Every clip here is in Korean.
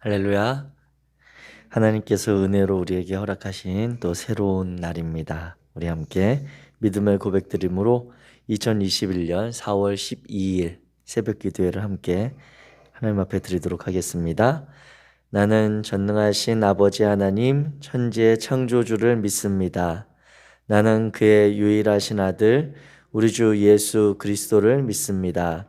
할렐루야. 하나님께서 은혜로 우리에게 허락하신 또 새로운 날입니다. 우리 함께 믿음의 고백드림으로 2021년 4월 12일 새벽 기도회를 함께 하나님 앞에 드리도록 하겠습니다. 나는 전능하신 아버지 하나님 천지의 창조주를 믿습니다. 나는 그의 유일하신 아들 우리 주 예수 그리스도를 믿습니다.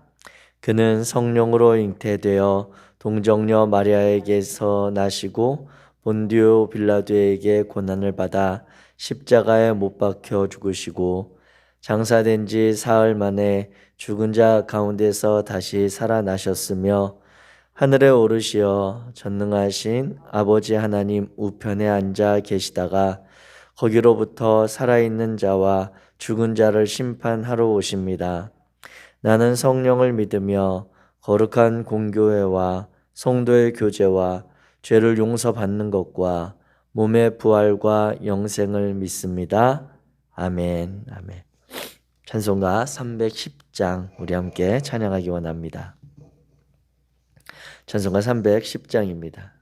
그는 성령으로 잉태되어 동정녀 마리아에게서 나시고 본디오 빌라도에게 고난을 받아 십자가에 못 박혀 죽으시고 장사된 지 사흘 만에 죽은 자 가운데서 다시 살아나셨으며 하늘에 오르시어 전능하신 아버지 하나님 우편에 앉아 계시다가 거기로부터 살아있는 자와 죽은 자를 심판하러 오십니다. 나는 성령을 믿으며 거룩한 공교회와 성도의 교제와 죄를 용서받는 것과 몸의 부활과 영생을 믿습니다. 아멘. 아멘. 찬송가 310장 우리 함께 찬양하기 원합니다. 찬송가 310장입니다.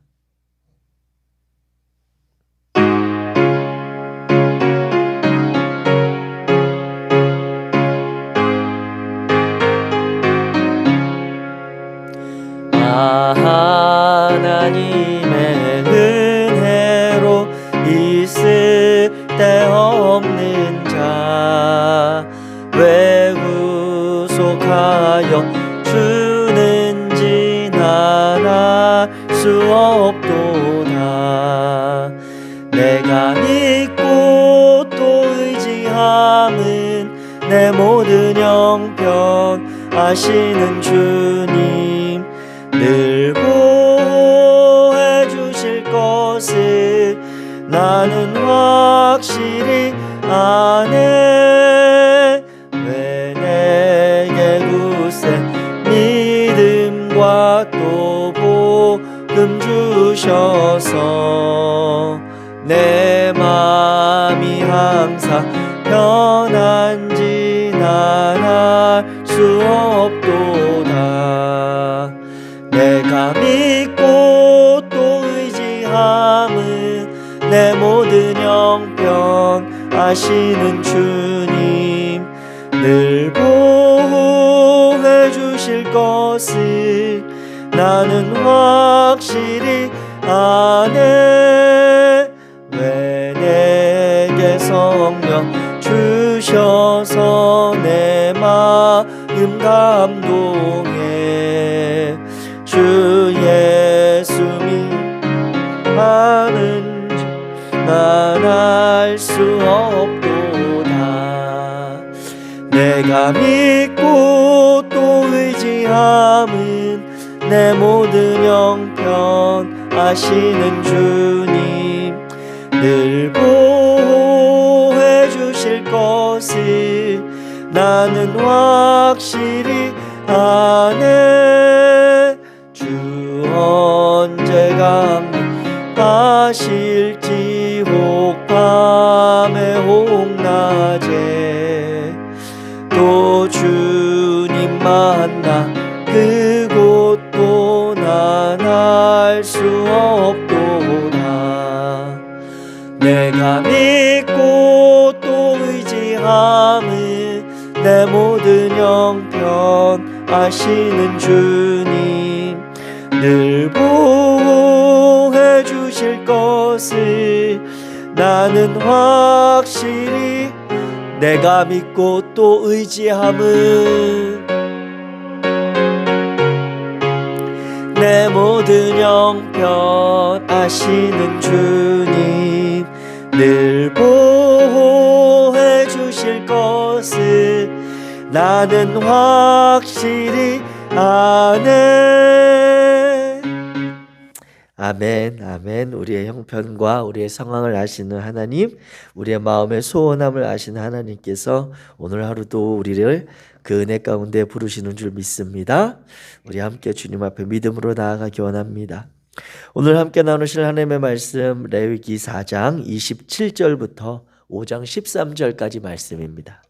하나님의 은혜로 있을 데 없는 자 왜 구속하여 주는지 난 알 수 없도다. 내가 믿고 또 의지함은 내 모든 형편 아시는 주님 늘 보호해 주실 것을 나는 확실히 아네. 왜 내게 굳세 믿음과 또 복음 주셔서 내 맘이 항상 편한지 난 알 수 없도다. 내가 믿고 또 의지함은 내 모든 형편 아시는 주님 늘 보호해 주실 것을 나는 확실히 아네. 왜 내게 성령 주셔서 내 마음 감동해 주 예수 믿하는지 난 알 수 없도다. 내가 믿고 또 의지함은 내 모든 형편 아시는 주님 늘 보호해 주실 것을 나는 확실히 아네. 주 언제 강림하실지 혹 밤에 혹 낮에 또 주님 만나 그곳도 난 알 수 없도다. 내가 믿고 또 의지함은 내 모든 형편 아시는 주님 늘 보호해 주실 것을 나는 확실히 내가 믿고 또 의지함은 내 모든 형편 아시는 주님 늘 보호해 주실 것을 나는 확실히 아네. 아멘. 아멘. 우리의 형편과 우리의 상황을 아시는 하나님, 우리의 마음의 소원함을 아시는 하나님께서 오늘 하루도 우리를 그 은혜 가운데 부르시는 줄 믿습니다. 우리 함께 주님 앞에 믿음으로 나아가기 원합니다. 오늘 함께 나누실 하나님의 말씀 레위기 4장 27절부터 5장 13절까지 말씀입니다.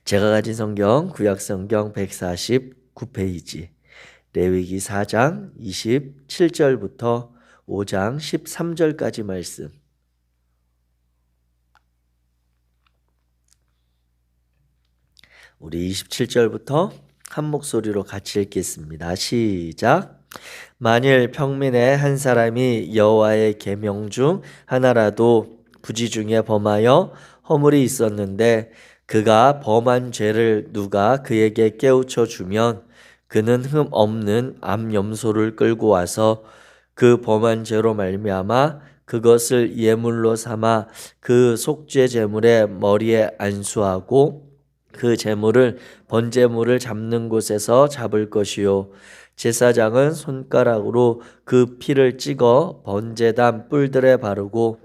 제가 가진 성경 구약 성경 149페이지 레위기 4장 27절부터 5장 13절까지 말씀. 우리 27절부터 한 목소리로 같이 읽겠습니다. 시작. 만일 평민의 한 사람이 여호와의 계명 중 하나라도 부지 중에 범하여 허물이 있었는데 그가 범한 죄를 누가 그에게 깨우쳐 주면 그는 흠 없는 암염소를 끌고 와서 그 범한 죄로 말미암아 그것을 예물로 삼아 그 속죄 제물의 머리에 안수하고 그 제물을 번제물을 잡는 곳에서 잡을 것이요 제사장은 손가락으로 그 피를 찍어 번제단 뿔들에 바르고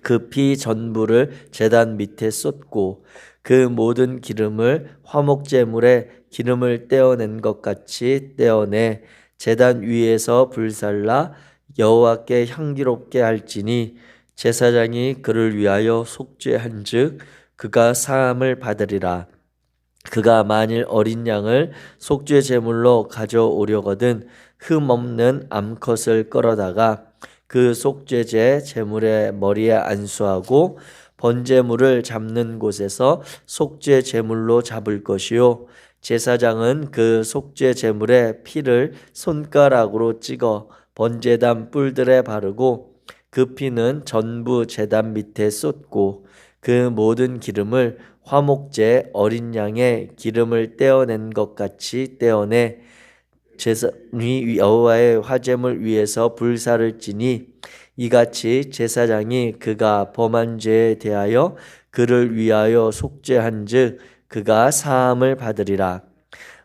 그 피 전부를 제단 밑에 쏟고 그 모든 기름을 화목제물에 기름을 떼어낸 것 같이 떼어내 제단 위에서 불살라 여호와께 향기롭게 할지니 제사장이 그를 위하여 속죄한즉 그가 사함을 받으리라. 그가 만일 어린 양을 속죄 제물로 가져오려거든 흠 없는 암컷을 끌어다가 그 속죄제 제물의 머리에 안수하고 번제물을 잡는 곳에서 속죄 제물로 잡을 것이요 제사장은 그 속죄 제물의 피를 손가락으로 찍어 번제단 뿔들에 바르고 그 피는 전부 제단 밑에 쏟고 그 모든 기름을 화목제 어린 양의 기름을 떼어낸 것 같이 떼어내 제사장이 여호와의 화제물 위에서 불사를 지니 이같이 제사장이 그가 범한 죄에 대하여 그를 위하여 속죄한즉 그가 사함을 받으리라.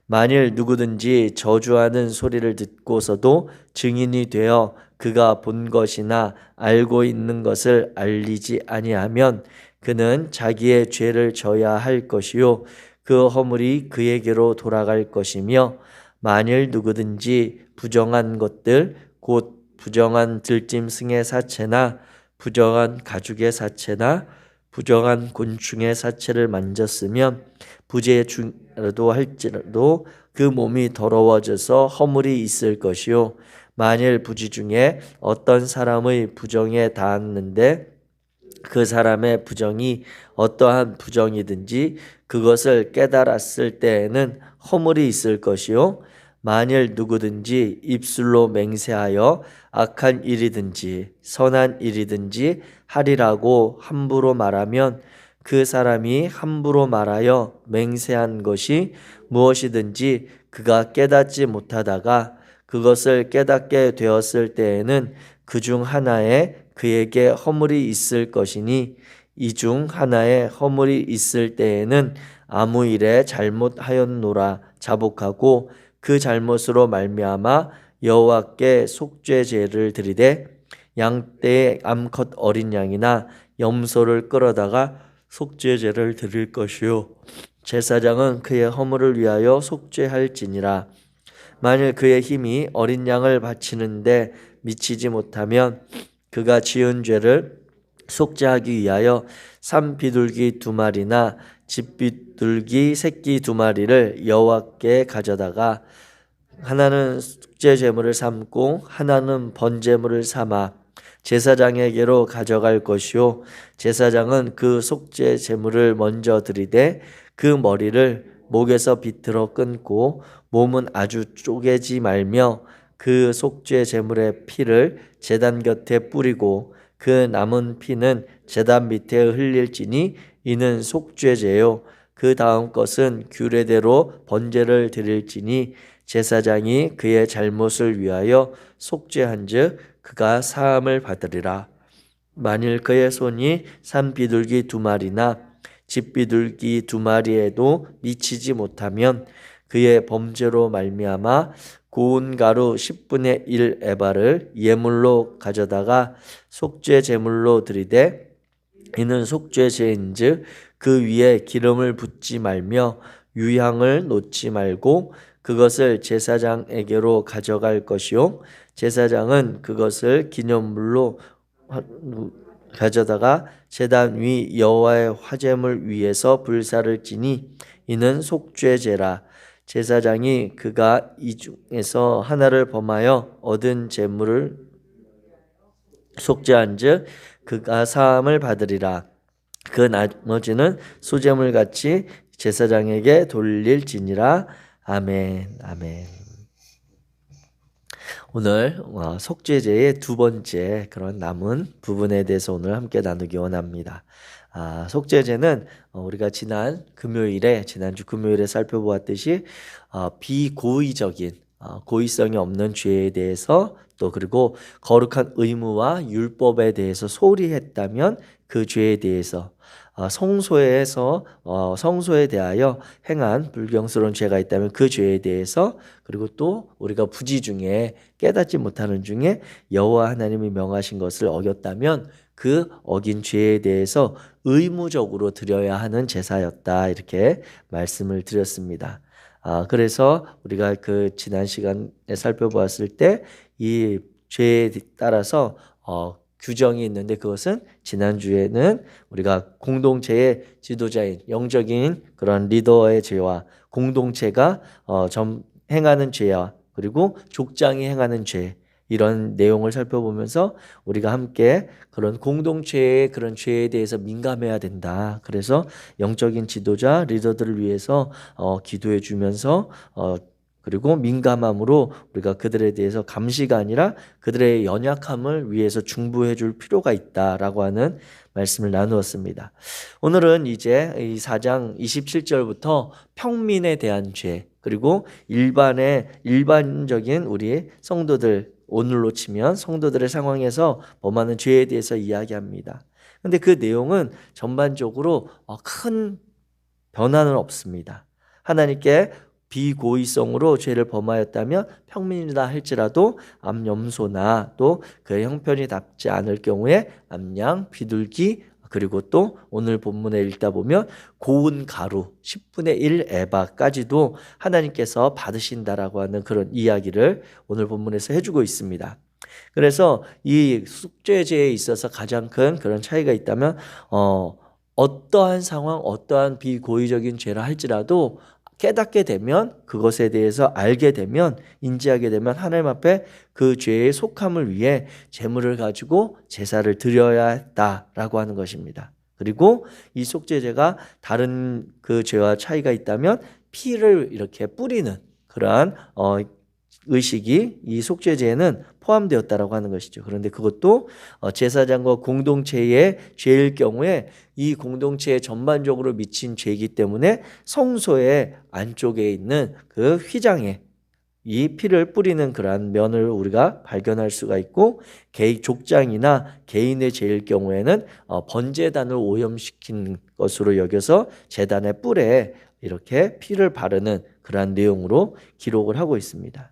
만일 누구든지 저주하는 소리를 듣고서도 증인이 되어 그가 본 것이나 알고 있는 것을 알리지 아니하면 그는 자기의 죄를 져야 할 것이요 그 허물이 그에게로 돌아갈 것이며 만일 누구든지 부정한 것들 곧 부정한 들짐승의 사체나 부정한 가죽의 사체나 부정한 곤충의 사체를 만졌으면 부재 중이라도 할지라도 그 몸이 더러워져서 허물이 있을 것이요 만일 부지 중에 어떤 사람의 부정에 닿았는데 그 사람의 부정이 어떠한 부정이든지 그것을 깨달았을 때에는 허물이 있을 것이요 만일 누구든지 입술로 맹세하여 악한 일이든지 선한 일이든지 하리라고 함부로 말하면 그 사람이 함부로 말하여 맹세한 것이 무엇이든지 그가 깨닫지 못하다가 그것을 깨닫게 되었을 때에는 그 중 하나에 그에게 허물이 있을 것이니 이 중 하나에 허물이 있을 때에는 아무 일에 잘못하였노라 자복하고 그 잘못으로 말미암아 여호와께 속죄제를 드리되 양떼의 암컷 어린 양이나 염소를 끌어다가 속죄제를 드릴 것이요 제사장은 그의 허물을 위하여 속죄할지니라. 만일 그의 힘이 어린 양을 바치는데 미치지 못하면 그가 지은 죄를 속죄하기 위하여 산비둘기 2마리나 집비둘기 새끼 2마리를 여호와께 가져다가 하나는 속죄 제물을 삼고 하나는 번제물을 삼아 제사장에게로 가져갈 것이요 제사장은 그 속죄 제물을 먼저 드리되 그 머리를 목에서 비틀어 끊고 몸은 아주 쪼개지 말며 그 속죄 제물의 피를 제단 곁에 뿌리고 그 남은 피는 제단 밑에 흘릴지니 이는 속죄제요 그 다음 것은 규례대로 번제를 드릴지니 제사장이 그의 잘못을 위하여 속죄한즉 그가 사함을 받으리라. 만일 그의 손이 산비둘기 2마리나 집비둘기 2마리에도 미치지 못하면 그의 범죄로 말미암아 고운 가루 10분의 1 에바를 예물로 가져다가 속죄 제물로 드리되 이는 속죄제인즉 그 위에 기름을 붓지 말며 유향을 놓지 말고 그것을 제사장에게로 가져갈 것이요 제사장은 그것을 기념물로 가져다가 제단 위 여호와의 화제물 위에서 불사를 지니 이는 속죄제라. 제사장이 그가 이 중에서 하나를 범하여 얻은 재물을 속죄한즉 그가 사함을 받으리라. 그 나머지는 소재물 같이 제사장에게 돌릴지니라. 아멘. 아멘. 오늘 속죄제의 두 번째 그런 남은 부분에 대해서 오늘 함께 나누기 원합니다. 속죄제는 우리가 지난주 금요일에 살펴보았듯이 비고의적인 고의성이 없는 죄에 대해서 또 그리고 거룩한 의무와 율법에 대해서 소홀히 했다면 그 죄에 대해서 성소에 대하여 행한 불경스러운 죄가 있다면 그 죄에 대해서 그리고 또 우리가 부지 중에 깨닫지 못하는 중에 여호와 하나님이 명하신 것을 어겼다면 그 어긴 죄에 대해서 의무적으로 드려야 하는 제사였다 이렇게 말씀을 드렸습니다. 그래서 우리가 그 지난 시간에 살펴보았을 때 이 죄에 따라서 규정이 있는데 그것은 지난주에는 우리가 공동체의 지도자인 영적인 그런 리더의 죄와 공동체가 행하는 죄와 그리고 족장이 행하는 죄 이런 내용을 살펴보면서 우리가 함께 그런 공동체의 그런 죄에 대해서 민감해야 된다. 그래서 영적인 지도자 리더들을 위해서 기도해 주면서 그리고 민감함으로 우리가 그들에 대해서 감시가 아니라 그들의 연약함을 위해서 중보해 줄 필요가 있다라고 하는 말씀을 나누었습니다. 오늘은 이제 이 4장 27절부터 평민에 대한 죄 그리고 일반적인 우리 성도들 오늘로 치면 성도들의 상황에서 범하는 죄에 대해서 이야기합니다. 그런데 그 내용은 전반적으로 큰 변화는 없습니다. 하나님께 비고의성으로 죄를 범하였다면 평민이다 할지라도 암염소나 또 그의 형편이 답지 않을 경우에 암양, 비둘기 그리고 또 오늘 본문에 읽다 보면 고운 가루 10분의 1 에바까지도 하나님께서 받으신다라고 하는 그런 이야기를 오늘 본문에서 해주고 있습니다. 그래서 이 속죄제에 있어서 가장 큰 그런 차이가 있다면 어떠한 상황, 어떠한 비고의적인 죄라 할지라도 깨닫게 되면 그것에 대해서 알게 되면 인지하게 되면 하나님 앞에 그 죄의 속함을 위해 제물을 가지고 제사를 드려야 했다라고 하는 것입니다. 그리고 이 속죄제가 다른 그 죄와 차이가 있다면 피를 이렇게 뿌리는 그러한 의식이 이 속죄제에는 포함되었다라고 하는 것이죠. 그런데 그것도 제사장과 공동체의 죄일 경우에 이 공동체에 전반적으로 미친 죄이기 때문에 성소의 안쪽에 있는 그 휘장에 이 피를 뿌리는 그러한 면을 우리가 발견할 수가 있고 족장이나 개인의 죄일 경우에는 번제단을 오염시킨 것으로 여겨서 제단의 뿔에 이렇게 피를 바르는 그러한 내용으로 기록을 하고 있습니다.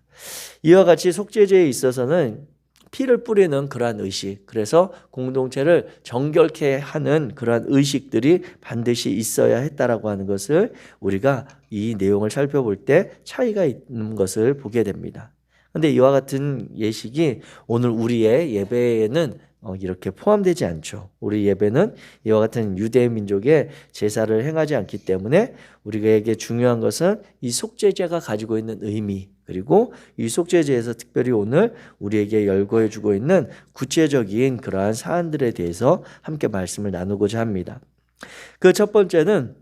이와 같이 속죄제에 있어서는 피를 뿌리는 그러한 의식, 그래서 공동체를 정결케 하는 그러한 의식들이 반드시 있어야 했다라고 하는 것을 우리가 이 내용을 살펴볼 때 차이가 있는 것을 보게 됩니다. 그런데 이와 같은 예식이 오늘 우리의 예배에는 이렇게 포함되지 않죠. 우리 예배는 이와 같은 유대 민족의 제사를 행하지 않기 때문에 우리에게 중요한 것은 이 속죄제가 가지고 있는 의미 그리고 이 속죄제에서 특별히 오늘 우리에게 열거해 주고 있는 구체적인 그러한 사안들에 대해서 함께 말씀을 나누고자 합니다. 그 첫 번째는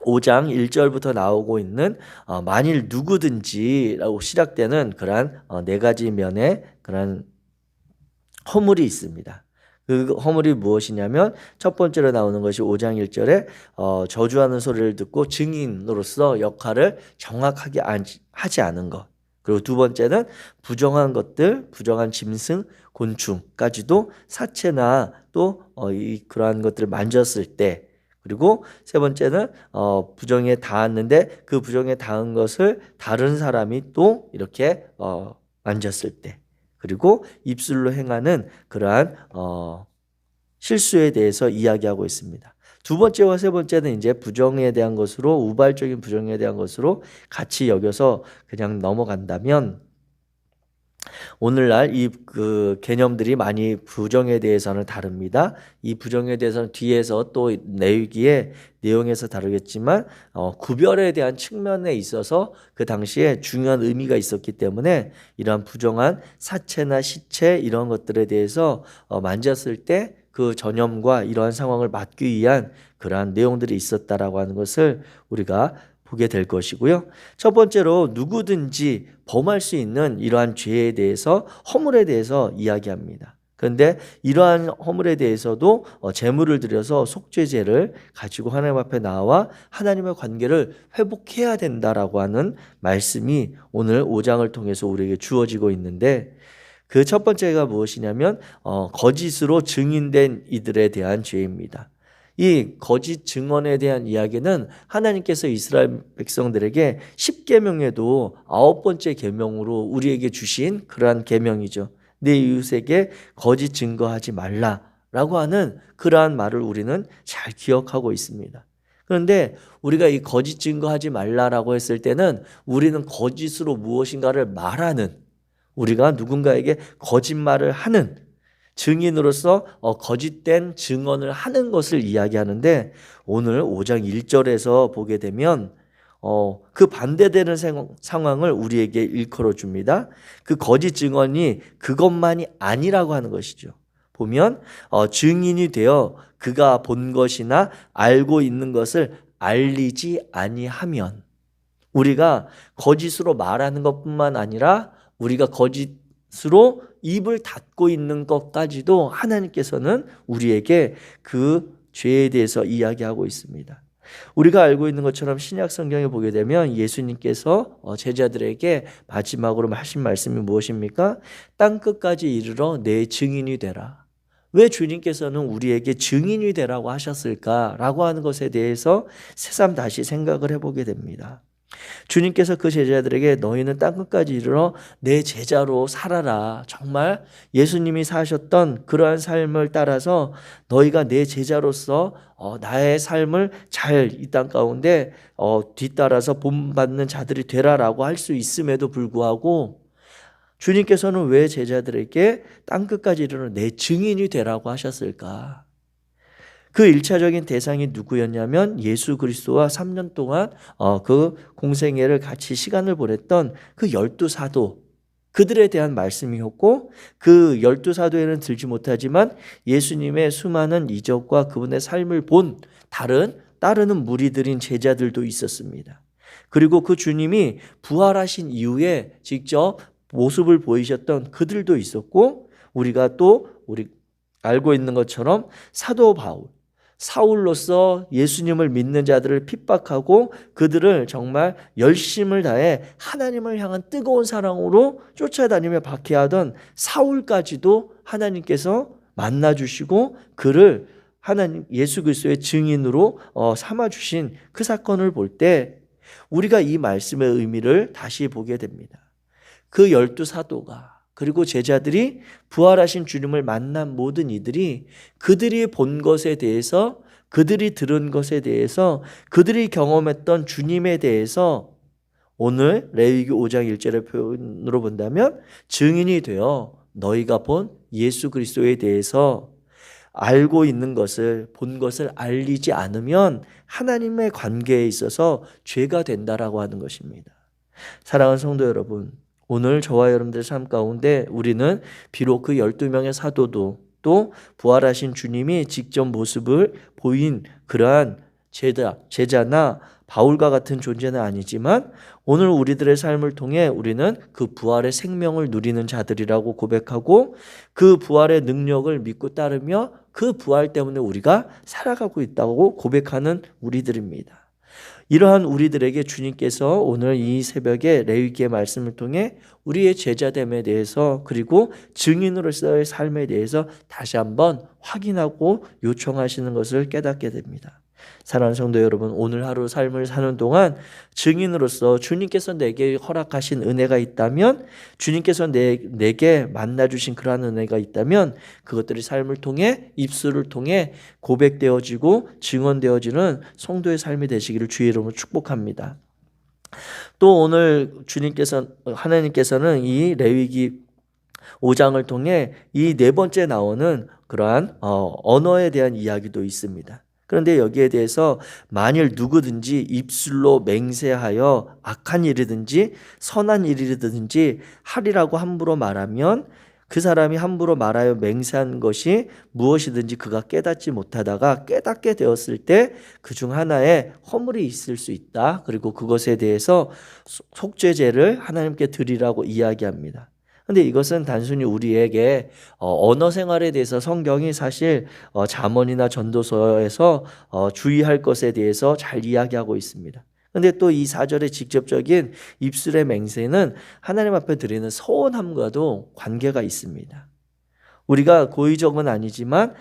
5장 1절부터 나오고 있는 만일 누구든지라고 시작되는 그러한 네 가지 면의 그러한 허물이 있습니다. 그 허물이 무엇이냐면 첫 번째로 나오는 것이 5장 1절에 저주하는 소리를 듣고 증인으로서 역할을 정확하게 하지 않은 것. 그리고 두 번째는 부정한 것들, 부정한 짐승, 곤충까지도 사체나 또 그러한 것들을 만졌을 때 그리고 세 번째는 부정에 닿았는데 그 부정에 닿은 것을 다른 사람이 또 이렇게 만졌을 때 그리고 입술로 행하는 그러한 실수에 대해서 이야기하고 있습니다. 두 번째와 세 번째는 이제 부정에 대한 것으로 우발적인 부정에 대한 것으로 같이 여겨서 그냥 넘어간다면 오늘날 이 개념들이 많이 부정에 대해서는 다릅니다. 이 부정에 대해서는 뒤에서 또 레위기의 내용에서 다루겠지만 구별에 대한 측면에 있어서 그 당시에 중요한 의미가 있었기 때문에 이러한 부정한 사체나 시체 이런 것들에 대해서 만졌을 때 그 전염과 이러한 상황을 막기 위한 그러한 내용들이 있었다라고 하는 것을 우리가 보게 될 것이고요. 첫 번째로 누구든지 범할 수 있는 이러한 죄에 대해서 허물에 대해서 이야기합니다. 그런데 이러한 허물에 대해서도 제물을 드려서 속죄제를 가지고 하나님 앞에 나와 하나님의 관계를 회복해야 된다라고 하는 말씀이 오늘 5장을 통해서 우리에게 주어지고 있는데 그 첫 번째가 무엇이냐면 거짓으로 증인된 이들에 대한 죄입니다. 이 거짓 증언에 대한 이야기는 하나님께서 이스라엘 백성들에게 10계명에도 9번째 계명으로 우리에게 주신 그러한 계명이죠. 내 이웃에게 거짓 증거하지 말라라고 하는 그러한 말을 우리는 잘 기억하고 있습니다. 그런데 우리가 이 거짓 증거하지 말라라고 했을 때는 우리는 거짓으로 무엇인가를 말하는, 우리가 누군가에게 거짓말을 하는 증인으로서 거짓된 증언을 하는 것을 이야기하는데 오늘 5장 1절에서 보게 되면 그 반대되는 상황을 우리에게 일컬어 줍니다. 그 거짓 증언이 그것만이 아니라고 하는 것이죠. 보면 증인이 되어 그가 본 것이나 알고 있는 것을 알리지 아니하면, 우리가 거짓으로 말하는 것뿐만 아니라 우리가 거짓으로 입을 닫고 있는 것까지도 하나님께서는 우리에게 그 죄에 대해서 이야기하고 있습니다. 우리가 알고 있는 것처럼 신약 성경에 보게 되면 예수님께서 제자들에게 마지막으로 하신 말씀이 무엇입니까? 땅끝까지 이르러 내 증인이 되라. 왜 주님께서는 우리에게 증인이 되라고 하셨을까라고 하는 것에 대해서 새삼 다시 생각을 해보게 됩니다. 주님께서 그 제자들에게 너희는 땅끝까지 이르러 내 제자로 살아라. 정말 예수님이 사셨던 그러한 삶을 따라서 너희가 내 제자로서 나의 삶을 잘 이 땅 가운데 뒤따라서 본받는 자들이 되라라고 할 수 있음에도 불구하고 주님께서는 왜 제자들에게 땅끝까지 이르러 내 증인이 되라고 하셨을까? 그 1차적인 대상이 누구였냐면 예수 그리스도와 3년 동안 그 공생애를 같이 시간을 보냈던 그 12사도, 그들에 대한 말씀이었고 그 12사도에는 들지 못하지만 예수님의 수많은 이적과 그분의 삶을 본 따르는 무리들인 제자들도 있었습니다. 그리고 그 주님이 부활하신 이후에 직접 모습을 보이셨던 그들도 있었고 우리가 또 알고 있는 것처럼 사도 바울, 사울로서 예수님을 믿는 자들을 핍박하고 그들을 정말 열심을 다해 하나님을 향한 뜨거운 사랑으로 쫓아다니며 박해하던 사울까지도 하나님께서 만나주시고 그를 하나님 예수 그리스도의 증인으로 삼아주신 그 사건을 볼 때 우리가 이 말씀의 의미를 다시 보게 됩니다. 그 12사도가 그리고 제자들이 부활하신 주님을 만난 모든 이들이 그들이 본 것에 대해서, 그들이 들은 것에 대해서, 그들이 경험했던 주님에 대해서 오늘 레위기 5장 1절의 표현으로 본다면 증인이 되어 너희가 본 예수 그리스도에 대해서 알고 있는 것을, 본 것을 알리지 않으면 하나님의 관계에 있어서 죄가 된다라고 하는 것입니다. 사랑하는 성도 여러분, 오늘 저와 여러분들의 삶 가운데 우리는 비록 그 12명의 사도도 또 부활하신 주님이 직접 모습을 보인 그러한 제자나 바울과 같은 존재는 아니지만 오늘 우리들의 삶을 통해 우리는 그 부활의 생명을 누리는 자들이라고 고백하고 그 부활의 능력을 믿고 따르며 그 부활 때문에 우리가 살아가고 있다고 고백하는 우리들입니다. 이러한 우리들에게 주님께서 오늘 이 새벽에 레위기의 말씀을 통해 우리의 제자됨에 대해서 그리고 증인으로서의 삶에 대해서 다시 한번 확인하고 요청하시는 것을 깨닫게 됩니다. 사랑하는 성도 여러분, 오늘 하루 삶을 사는 동안 증인으로서 주님께서 내게 허락하신 은혜가 있다면, 주님께서 내게 만나주신 그러한 은혜가 있다면 그것들이 삶을 통해 입술을 통해 고백되어지고 증언되어지는 성도의 삶이 되시기를 주의 이름으로 축복합니다. 또 오늘 하나님께서는 이 레위기 5장을 통해 이 네 번째 나오는 그러한 언어에 대한 이야기도 있습니다. 그런데 여기에 대해서 만일 누구든지 입술로 맹세하여 악한 일이든지 선한 일이든지 하리라고 함부로 말하면 그 사람이 함부로 말하여 맹세한 것이 무엇이든지 그가 깨닫지 못하다가 깨닫게 되었을 때 그 중 하나에 허물이 있을 수 있다. 그리고 그것에 대해서 속죄제를 하나님께 드리라고 이야기합니다. 근데 이것은 단순히 우리에게 언어 생활에 대해서 성경이 사실 잠언이나 전도서에서 주의할 것에 대해서 잘 이야기하고 있습니다. 근데 또 이 4절의 직접적인 입술의 맹세는 하나님 앞에 드리는 서원함과도 관계가 있습니다. 우리가 고의적은 아니지만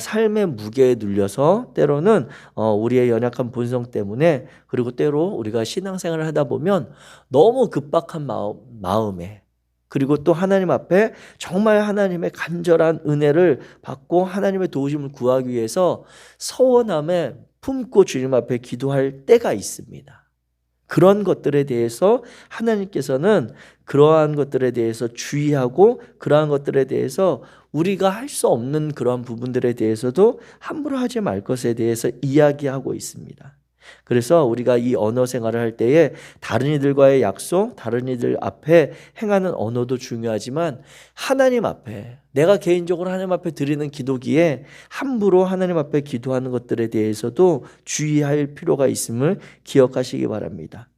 삶의 무게에 눌려서 때로는 우리의 연약한 본성 때문에, 그리고 때로 우리가 신앙생활을 하다 보면 너무 급박한 마음에, 그리고 또 하나님 앞에 정말 하나님의 간절한 은혜를 받고 하나님의 도우심을 구하기 위해서 서원함에 품고 주님 앞에 기도할 때가 있습니다. 그런 것들에 대해서 하나님께서는 그러한 것들에 대해서 주의하고, 그러한 것들에 대해서 우리가 할 수 없는 그러한 부분들에 대해서도 함부로 하지 말 것에 대해서 이야기하고 있습니다. 그래서 우리가 이 언어 생활을 할 때에 다른 이들과의 약속, 다른 이들 앞에 행하는 언어도 중요하지만 하나님 앞에, 내가 개인적으로 하나님 앞에 드리는 기도기에 함부로 하나님 앞에 기도하는 것들에 대해서도 주의할 필요가 있음을 기억하시기 바랍니다.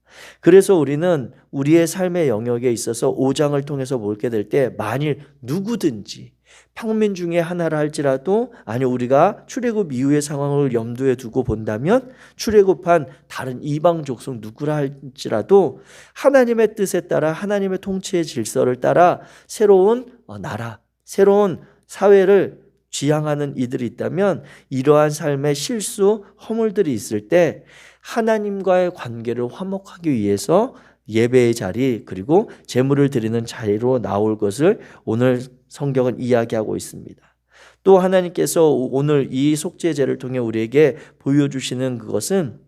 그래서 우리는 우리의 삶의 영역에 있어서 5장을 통해서 보게 될 때 만일 누구든지 평민 중에 하나라 할지라도, 아니 우리가 출애굽 이후의 상황을 염두에 두고 본다면 출애굽한 다른 이방 족속 누구라 할지라도 하나님의 뜻에 따라 하나님의 통치의 질서를 따라 새로운 나라, 새로운 사회를 지향하는 이들이 있다면 이러한 삶의 실수, 허물들이 있을 때 하나님과의 관계를 화목하기 위해서 예배의 자리, 그리고 제물을 드리는 자리로 나올 것을 오늘 성경은 이야기하고 있습니다. 또 하나님께서 오늘 이 속죄제를 통해 우리에게 보여주시는 그것은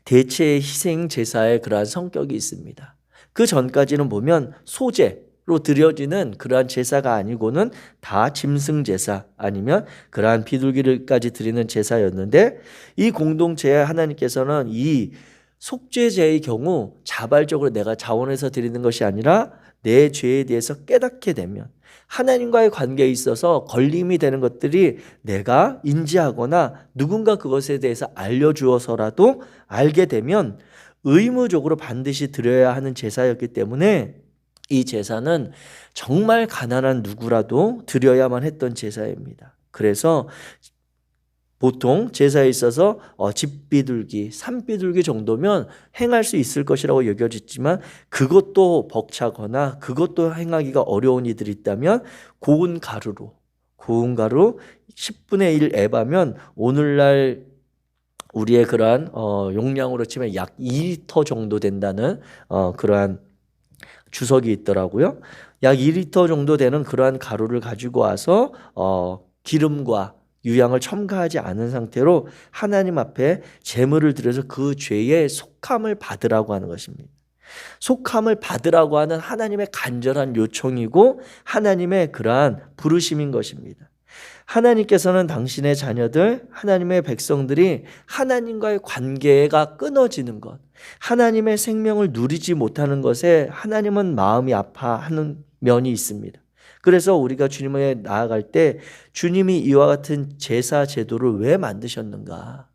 대체의 희생 제사의 그러한 성격이 있습니다. 그 전까지는 보면 소제로 드려지는 그러한 제사가 아니고는 다 짐승 제사, 아니면 그러한 비둘기를까지 드리는 제사였는데, 이 공동체에 하나님께서는 이 속죄제의 경우 자발적으로 내가 자원해서 드리는 것이 아니라 내 죄에 대해서 깨닫게 되면, 하나님과의 관계에 있어서 걸림이 되는 것들이 내가 인지하거나 누군가 그것에 대해서 알려주어서라도 알게 되면 의무적으로 반드시 드려야 하는 제사였기 때문에 이 제사는 정말 가난한 누구라도 드려야만 했던 제사입니다. 그래서 보통 제사에 있어서 집비둘기, 산비둘기 정도면 행할 수 있을 것이라고 여겨지지만 그것도 벅차거나 그것도 행하기가 어려운 이들이 있다면 고운 가루 10분의 1 에바면 오늘날 우리의 그러한 용량으로 치면 약 2리터 정도 된다는 그러한 주석이 있더라고요. 약 2리터 정도 되는 그러한 가루를 가지고 와서 기름과 유향을 첨가하지 않은 상태로 하나님 앞에 제물을 드려서 그 죄의 속함을 받으라고 하는 것입니다. 속함을 받으라고 하는 하나님의 간절한 요청이고 하나님의 그러한 부르심인 것입니다. 하나님께서는 당신의 자녀들, 하나님의 백성들이 하나님과의 관계가 끊어지는 것, 하나님의 생명을 누리지 못하는 것에 하나님은 마음이 아파하는 면이 있습니다. 그래서 우리가 주님에 나아갈 때 주님이 이와 같은 제사 제도를 왜 만드셨는가?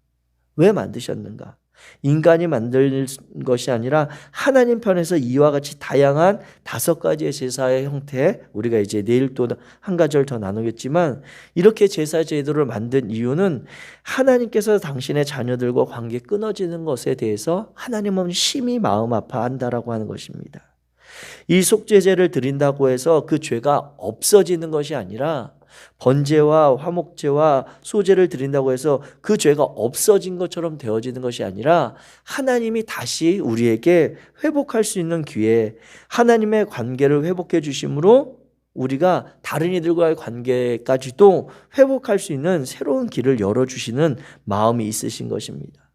왜 만드셨는가? 인간이 만든 것이 아니라 하나님 편에서 이와 같이 다양한 5가지의 제사의 형태, 우리가 이제 내일 또 한 가지를 더 나누겠지만 이렇게 제사 제도를 만든 이유는 하나님께서 당신의 자녀들과 관계 끊어지는 것에 대해서 하나님은 심히 마음 아파한다라고 하는 것입니다. 이 속죄제를 드린다고 해서 그 죄가 없어지는 것이 아니라, 번제와 화목제와 소제를 드린다고 해서 그 죄가 없어진 것처럼 되어지는 것이 아니라 하나님이 다시 우리에게 회복할 수 있는 기회, 하나님의 관계를 회복해 주심으로 우리가 다른 이들과의 관계까지도 회복할 수 있는 새로운 길을 열어주시는 마음이 있으신 것입니다.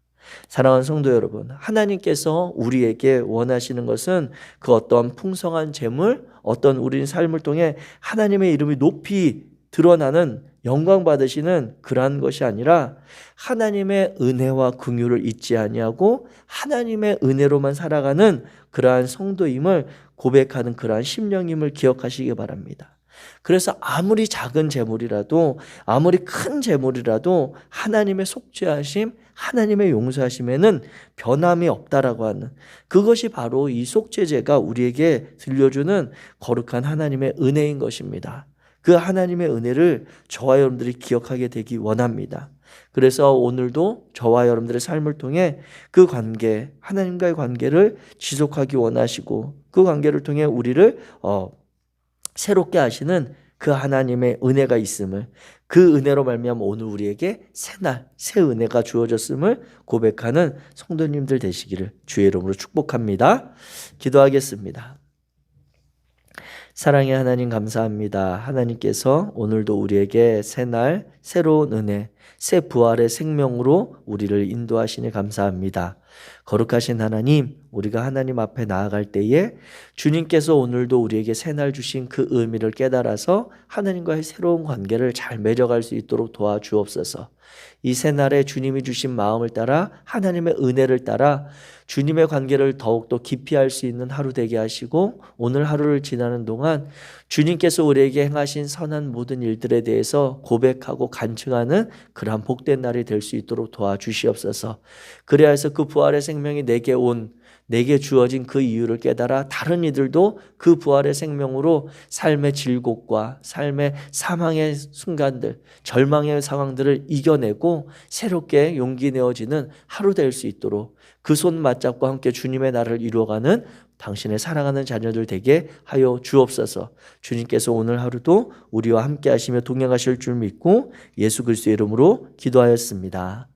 사랑하는 성도 여러분, 하나님께서 우리에게 원하시는 것은 그 어떤 풍성한 재물, 어떤 우리 삶을 통해 하나님의 이름이 높이 드러나는 영광 받으시는 그러한 것이 아니라 하나님의 은혜와 긍휼을 잊지 아니하고 하나님의 은혜로만 살아가는 그러한 성도임을 고백하는 그러한 심령임을 기억하시기 바랍니다. 그래서 아무리 작은 재물이라도 아무리 큰 재물이라도 하나님의 속죄하심, 하나님의 용서하심에는 변함이 없다라고 하는 그것이 바로 이 속죄제가 우리에게 들려주는 거룩한 하나님의 은혜인 것입니다. 그 하나님의 은혜를 저와 여러분들이 기억하게 되기 원합니다. 그래서 오늘도 저와 여러분들의 삶을 통해 그 관계, 하나님과의 관계를 지속하기 원하시고 그 관계를 통해 우리를 새롭게 하시는 그 하나님의 은혜가 있음을, 그 은혜로 말미암아 오늘 우리에게 새날 새 은혜가 주어졌음을 고백하는 성도님들 되시기를 주의 이름으로 축복합니다. 기도하겠습니다. 사랑의 하나님 감사합니다. 하나님께서 오늘도 우리에게 새날 새로운 은혜, 새 부활의 생명으로 우리를 인도하시니 감사합니다. 거룩하신 하나님, 우리가 하나님 앞에 나아갈 때에 주님께서 오늘도 우리에게 새날 주신 그 의미를 깨달아서 하나님과의 새로운 관계를 잘 맺어갈 수 있도록 도와주옵소서. 이 새날에 주님이 주신 마음을 따라 하나님의 은혜를 따라 주님의 관계를 더욱더 깊이 할 수 있는 하루 되게 하시고 오늘 하루를 지나는 동안 주님께서 우리에게 행하신 선한 모든 일들에 대해서 고백하고 간증하는 그러한 복된 날이 될 수 있도록 도와주시옵소서. 그래야 해서 그 부활의 생명이 내게 주어진 그 이유를 깨달아 다른 이들도 그 부활의 생명으로 삶의 질곡과 삶의 사망의 순간들, 절망의 상황들을 이겨내고 새롭게 용기 내어지는 하루 될 수 있도록 그 손 맞잡고 함께 주님의 나라를 이루어가는 당신의 사랑하는 자녀들 되게 하여 주옵소서. 주님께서 오늘 하루도 우리와 함께 하시며 동행하실 줄 믿고 예수 그리스도의 이름으로 기도하였습니다.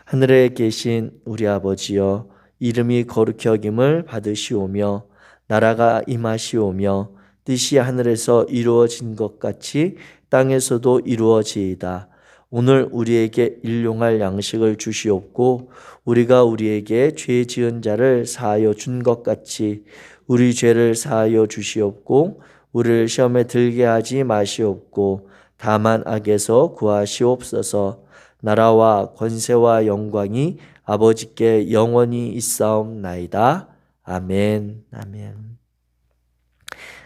하늘에 계신 우리 아버지여, 이름이 거룩히 여김을 받으시오며 나라가 임하시오며 뜻이 하늘에서 이루어진 것 같이 땅에서도 이루어지이다. 오늘 우리에게 일용할 양식을 주시옵고 우리가 우리에게 죄 지은 자를 사하여 준 것 같이 우리 죄를 사하여 주시옵고 우리를 시험에 들게 하지 마시옵고 다만 악에서 구하시옵소서. 나라와 권세와 영광이 아버지께 영원히 있사옵나이다. 아멘. 아멘.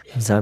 감사합니다.